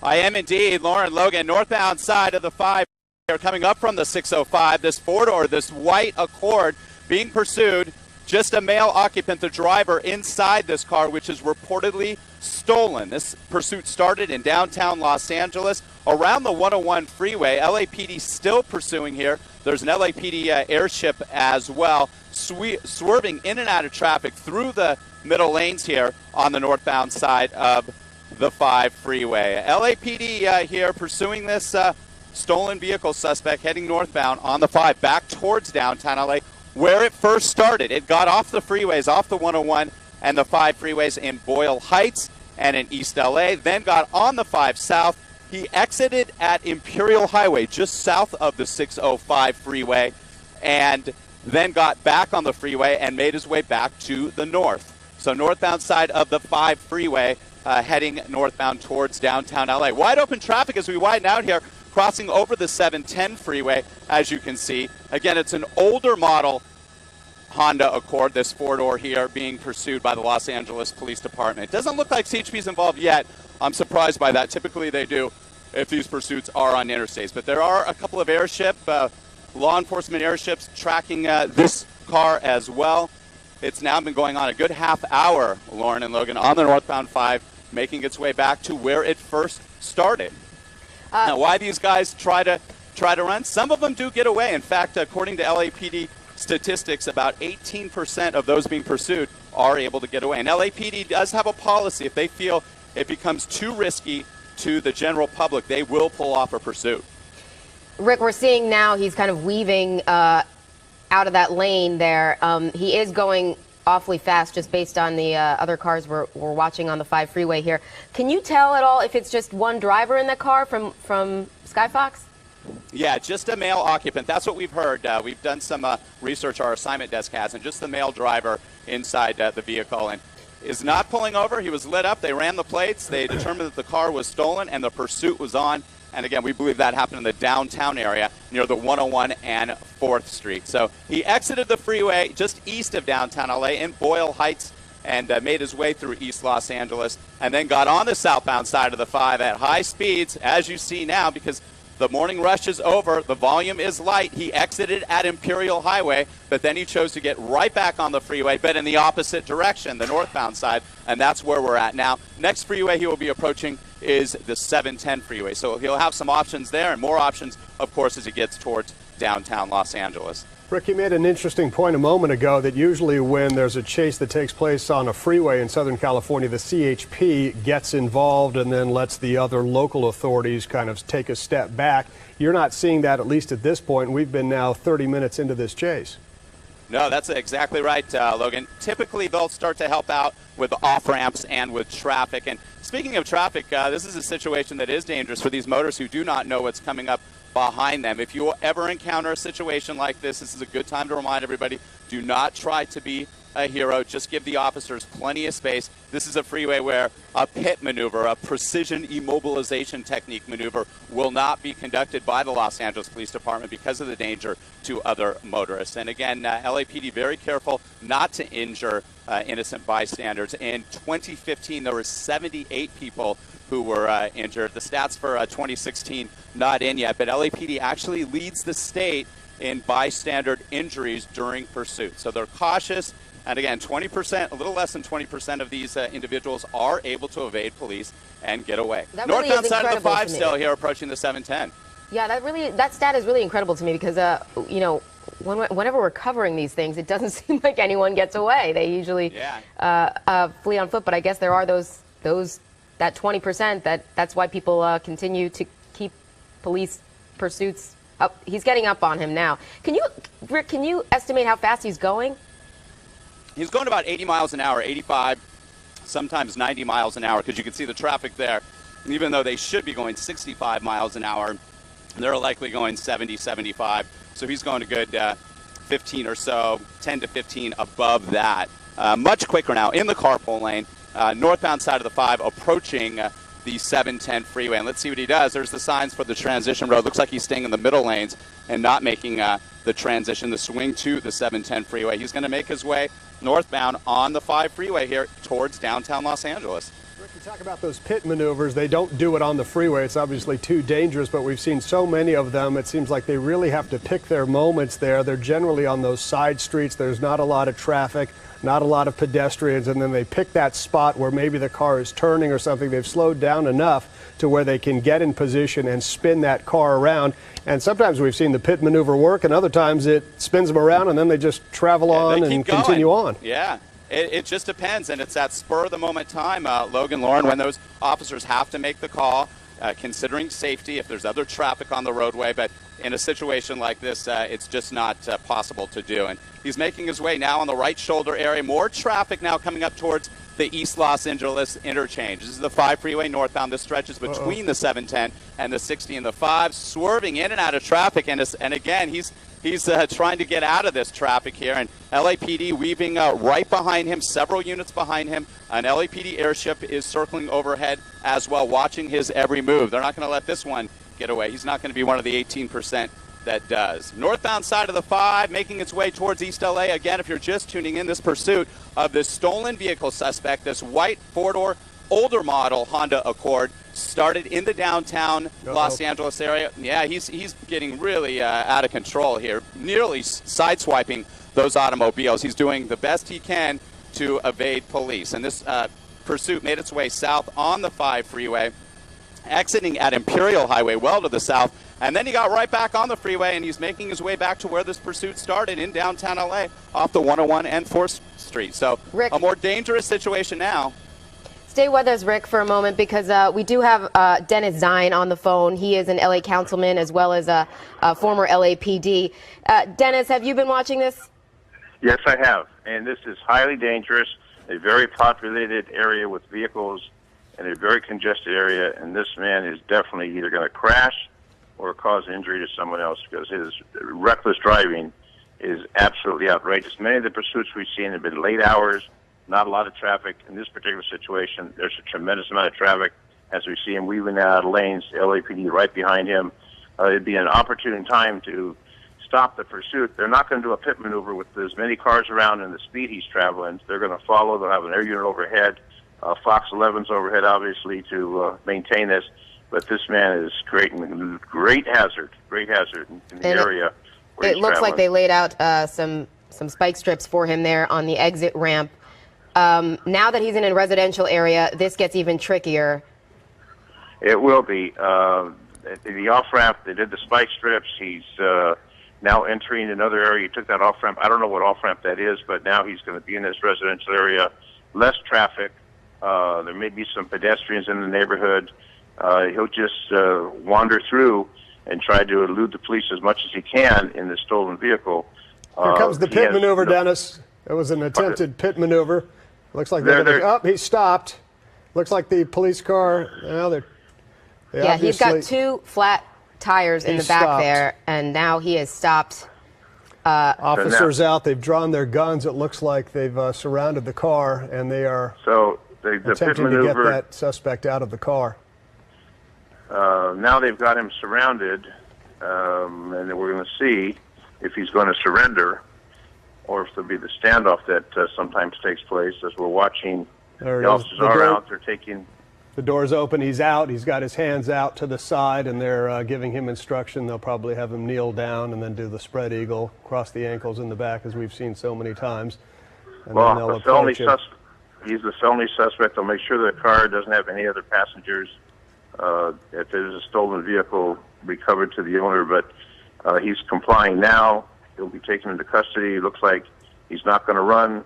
I am indeed. Lauren Logan, northbound side of the 5. They're coming up from the 605. This four-door, this white Accord being pursued. Just a male occupant, the driver, inside this car, which is reportedly stolen. This pursuit started in downtown Los Angeles around the 101 freeway. LAPD still pursuing here. There's an LAPD airship as well, swerving in and out of traffic through the middle lanes here on the northbound side of the 5 freeway. LAPD here pursuing this stolen vehicle suspect heading northbound on the 5 back towards downtown LA, where it first started. It got off the freeways, off the 101 and the 5 freeways in Boyle Heights and in East LA, then got on the 5 South. He exited at Imperial Highway, just south of the 605 freeway, and then got back on the freeway and made his way back to the north. So northbound side of the 5 freeway, heading northbound towards downtown LA. Wide open traffic as we widen out here, crossing over the 710 freeway, as you can see. Again, it's an older model Honda Accord, this four-door here, being pursued by the Los Angeles Police Department. It doesn't look like CHP's involved yet. I'm surprised by that. Typically they do if these pursuits are on interstates. But there are a couple of law enforcement airships tracking this car as well. It's now been going on a good half hour, Lauren and Logan, on the northbound 5, making its way back to where it first started. Now, why these guys try to run? Some of them do get away. In fact, according to LAPD statistics, about 18% of those being pursued are able to get away. And LAPD does have a policy. If they feel it becomes too risky to the general public, they will pull off a pursuit. Rick, we're seeing now he's kind of weaving out of that lane there. He is going awfully fast just based on the other cars we're watching on the 5 freeway here. Can you tell at all if it's just one driver in the car from Skyfox? Yeah, just a male occupant. That's what we've heard. We've done some research our assignment desk has, and just the male driver inside the vehicle, and is not pulling over. He was lit up. They ran the plates. They determined that the car was stolen, and the pursuit was on. And again, we believe that happened in the downtown area near the 101 and 4th Street. So he exited the freeway just east of downtown LA in Boyle Heights and made his way through East Los Angeles, and then got on the southbound side of the 5 at high speeds, as you see now, because the morning rush is over. The volume is light. He exited at Imperial Highway, but then he chose to get right back on the freeway, but in the opposite direction, the northbound side, and that's where we're at now. Next freeway he will be approaching is the 710 freeway. So he'll have some options there, and more options, of course, as he gets towards downtown Los Angeles. Rick, you made an interesting point a moment ago that usually when there's a chase that takes place on a freeway in Southern California, the CHP gets involved and then lets the other local authorities kind of take a step back. You're not seeing that, at least at this point. We've been now 30 minutes into this chase. No, that's exactly right, Logan. Typically, they'll start to help out with off-ramps and with traffic. And speaking of traffic, this is a situation that is dangerous for these motorists who do not know what's coming up behind them. If you ever encounter a situation like this is a good time to remind everybody, do not try to be a hero. Just give the officers plenty of space. This is a freeway where a pit maneuver, a precision immobilization technique maneuver, will not be conducted by the Los Angeles Police Department because of the danger to other motorists. And again, LAPD very careful not to injure innocent bystanders. In 2015, there were 78 people who were injured. The stats for 2016 not in yet, but LAPD actually leads the state in bystander injuries during pursuit. So they're cautious. And again, 20%, a little less than 20% of these individuals are able to evade police and get away. That really Northbound is side of the incredible 5 to me. still here approaching the 710. Yeah, that stat is really incredible to me because, you know, whenever we're covering these things, it doesn't seem like anyone gets away. They usually flee on foot, but I guess there are that 20% that's why people continue to keep police pursuits up. He's getting up on him now. Rick, can you estimate how fast he's going? He's going about 80 miles an hour, 85, sometimes 90 miles an hour, because you can see the traffic there. And even though they should be going 65 miles an hour, they're likely going 70, 75. So he's going a good 15 or so, 10 to 15 above that. Much quicker now in the carpool lane, northbound side of the 5, approaching the 710 freeway. And let's see what he does. There's the signs for the transition road. Looks like he's staying in the middle lanes and not making the transition, the swing to the 710 freeway. He's going to make his way northbound on the 5 freeway here towards downtown Los Angeles. Rick, Talk about those pit maneuvers. They don't do it on the freeway. It's obviously too dangerous, but we've seen so many of them. It seems like they really have to pick their moments there. They're generally on those side streets. There's not a lot of traffic, not a lot of pedestrians, and then they pick that spot where maybe the car is turning or something. They've slowed down enough to where they can get in position and spin that car around. And sometimes we've seen the pit maneuver work, and other times it spins them around, and then they just travel on and continue on. Yeah. It just depends, and it's that spur-of-the-moment time, Logan, Lauren, when those officers have to make the call, considering safety if there's other traffic on the roadway. But in a situation like this, it's just not possible to do. And he's making his way now on the right shoulder area. More traffic now coming up towards the East Los Angeles interchange. This is the 5 freeway northbound. This stretches between the 710 and the 60 and the 5, swerving in and out of traffic. And again, he's trying to get out of this traffic here, and LAPD weaving right behind him, several units behind him. An LAPD airship is circling overhead as well, watching his every move. They're not going to let this one get away. He's not going to be one of the 18% that does. Northbound side of the 5, making its way towards East LA. Again, if you're just tuning in, this pursuit of this stolen vehicle suspect, this white four-door older model Honda Accord, started in the downtown Los Angeles area. Yeah, he's getting really out of control here, nearly sideswiping those automobiles. He's doing the best he can to evade police. And this pursuit made its way south on the 5 freeway, exiting at Imperial Highway, well to the south. And then he got right back on the freeway, and he's making his way back to where this pursuit started in downtown LA off the 101 and 4th Street. So Rick, a more dangerous situation now. Stay with us, Rick, for a moment, because we do have Dennis Zine on the phone. He is an LA councilman as well as a former LAPD. Dennis, have you been watching this? Yes, I have. And this is highly dangerous, a very populated area with vehicles and a very congested area. And this man is definitely either going to crash or cause injury to someone else, because his reckless driving is absolutely outrageous. Many of the pursuits we've seen have been late hours, not a lot of traffic. In this particular situation, there's a tremendous amount of traffic as we see him weaving out of lanes, LAPD right behind him. It'd be an opportune time to stop the pursuit. They're not going to do a pit maneuver with as many cars around and the speed he's traveling. They're going to follow. They'll have an air unit overhead, Fox 11's overhead, obviously, to maintain this. But this man is creating great hazard in the area where it looks like they laid out some spike strips for him there on the exit ramp. Now that he's in a residential area, this gets even trickier. It will be. The off-ramp, they did the spike strips. He's now entering another area. He took that off-ramp. I don't know what off-ramp that is, but now he's going to be in this residential area. Less traffic. There may be some pedestrians in the neighborhood. He'll just wander through and try to elude the police as much as he can in this stolen vehicle. Here comes the pit maneuver, Dennis. It was an attempted pit maneuver. Looks like he stopped. Looks like the police car. Well, yeah, he's got 2 flat tires in the back there, and now he has stopped. Officers out. They've drawn their guns. It looks like they've surrounded the car, and they are attempting to get that suspect out of the car. Now they've got him surrounded, and we're going to see if he's going to surrender or if there'll be the standoff that sometimes takes place as we're watching. The officers are out. They're taking... The door's open. He's out. He's got his hands out to the side, and they're giving him instruction. They'll probably have him kneel down and then do the spread eagle, cross the ankles in the back, as we've seen so many times. And well, he's the felony suspect. They'll make sure the car doesn't have any other passengers. If there's a stolen vehicle, recovered to the owner, but he's complying now. He'll be taken into custody. It looks like he's not going to run.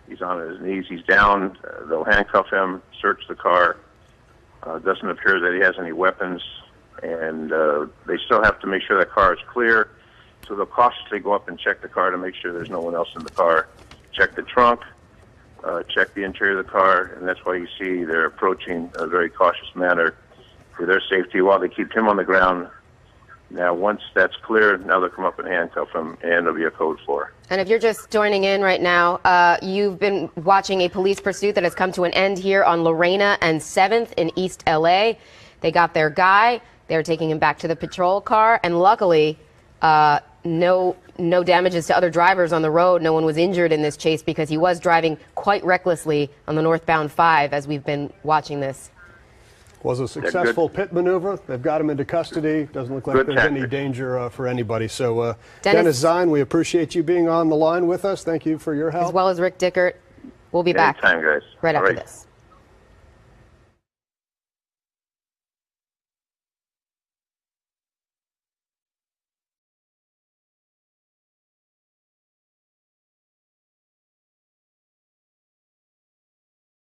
He's on his knees. He's down. They'll handcuff him, search the car. It doesn't appear that he has any weapons, and they still have to make sure that car is clear. So they'll cautiously go up and check the car to make sure there's no one else in the car. Check the trunk, check the interior of the car, and that's why you see they're approaching a very cautious manner for their safety while they keep him on the ground. Now, once that's clear, now they'll come up and handcuff him, and there'll be a code 4. And if you're just joining in right now, you've been watching a police pursuit that has come to an end here on Lorena and 7th in East LA. They got their guy. They're taking him back to the patrol car, and luckily, no damages to other drivers on the road. No one was injured in this chase because he was driving quite recklessly on the northbound 5 as we've been watching this. Was a successful pit maneuver. They've got him into custody. Doesn't look like there's any danger for anybody. So, Dennis Zine, we appreciate you being on the line with us. Thank you for your help. As well as Rick Dickert. We'll be back Anytime, guys. right after this.